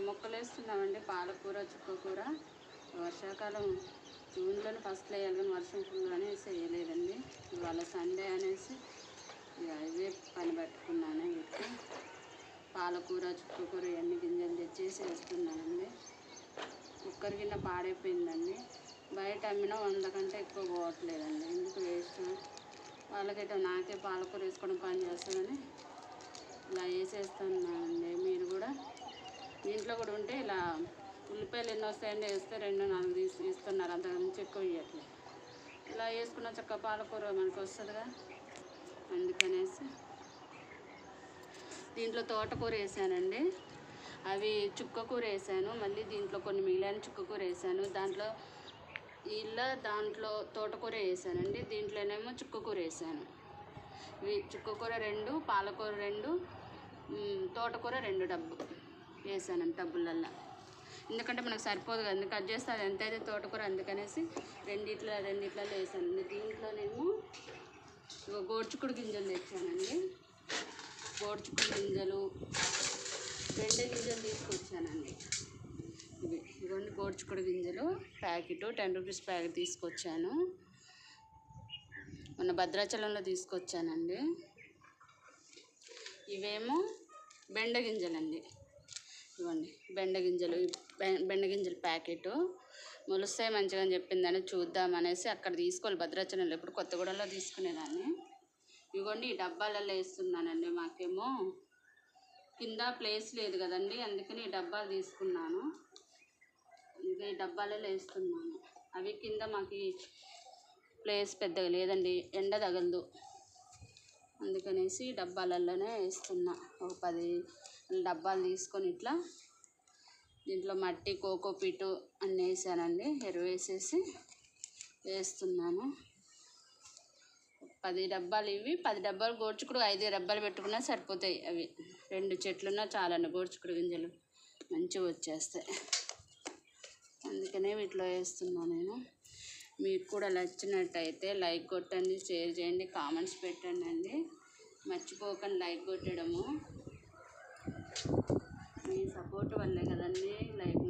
మొక్కలు వేస్తున్నామండి. పాలకూర, చుక్కకూర. వర్షాకాలం జూన్లోనే ఫస్ట్లో వేయాలి కానీ వర్షం ఫుల్ అనేసి వేయలేదండి. ఇవాళ సండే అనేసి ఇవే పని పట్టుకున్నాను. వీటికి పాలకూర, చుక్కకూర ఇవన్నీ గింజలు తెచ్చేసి వేస్తున్నానండి. కుక్కర్ గిన్నె పాడైపోయిందండి. బయట అమ్మినా 100 కంటే ఎక్కువ పోవట్లేదండి. ఎందుకు వేస్ట్, వాళ్ళకైతే నాకే పాలకూర వేసుకోవడం పని చేస్తుందని ఇలా వేసేస్తున్నానండి. మీరు కూడా ఇంట్లో కూడా ఉంటే ఇలా ఉల్లిపాయలు ఎన్ని వస్తాయండి, వేస్తే 2-4 ఇస్తున్నారు, అంత నుంచి ఎక్కువ ఇవ్వట్లేదు. ఇలా వేసుకున్న చక్క పాలకూర మనకు వస్తుందిగా, అందుకనేసి దీంట్లో తోటకూర వేసానండి. అవి చుక్కకూర వేసాను, మళ్ళీ దీంట్లో కొన్ని మిగిలిన చుక్కకూర వేసాను. దాంట్లో తోటకూర వేసానండి. దీంట్లోనేమో చుక్కకూర వేసాను. ఇవి చుక్కకూర 2, పాలకూర 2, తోటకూర 2 డబ్బు వేసానండి టబ్బులల్లో. ఎందుకంటే మనకు సరిపోదు కదా, కట్ చేస్తే అది ఎంత అయితే తోటకూర, అందుకనేసి రెండిట్లలో వేసానండి. దీంట్లోనేమో గోడ్చిక్కుడు గింజలు తెచ్చానండి. గోడ్చిక్కుడు గింజలు, బెండ గింజలు తీసుకొచ్చానండి. ఇవన్నీ గోడ్చిక్కుడు గింజలు ప్యాకెట్ 10 రూపీస్ ప్యాకెట్ తీసుకొచ్చాను. మొన్న భద్రాచలంలో తీసుకొచ్చానండి. ఇవేమో బెండ గింజలండి. ఇవ్వండి బెండ గింజలు ప్యాకెట్. మొలుస్తాయి మంచిగా అని చెప్పిందని చూద్దామనేసి అక్కడ తీసుకోవాలి. భద్రాచలంలో ఇప్పుడు కొత్తగూడెంలో తీసుకునేదాన్ని. ఇవ్వండి ఈ డబ్బాలలో వేస్తున్నానండి. మాకేమో కింద ప్లేస్ లేదు కదండి, అందుకని ఈ డబ్బాలు తీసుకున్నాను. ఇంకా ఈ డబ్బాలలో వేస్తున్నాను. అవి కింద మాకు ప్లేస్ పెద్దగా లేదండి, ఎండ తగలదు, అందుకనేసి డబ్బాలలోనే వేస్తున్నా. ఒక 10 డబ్బాలు తీసుకొని ఇట్లా దీంట్లో మట్టి, కోకోపీటు అన్నీ వేసానండి. ఎరువు వేసేసి వేస్తున్నాను. 10 డబ్బాలు ఇవి, 10 డబ్బాలు గోడ్చిక్కుడు, 5 డబ్బాలు పెట్టుకున్నా సరిపోతాయి. అవి 2 చెట్లున్నా చాలండి గోడ్చిక్కుడు గింజలు మంచిగా వచ్చేస్తాయి. అందుకనే వీటిలో వేస్తున్నాను నేను. మీకు కూడా నచ్చినట్టయితే లైక్ కొట్టండి, షేర్ చేయండి, కామెంట్స్ పెట్టండి అండి. మర్చిపోకండి లైక్ కొట్టడము. మీ సపోర్ట్ వల్లే కదండి లైక్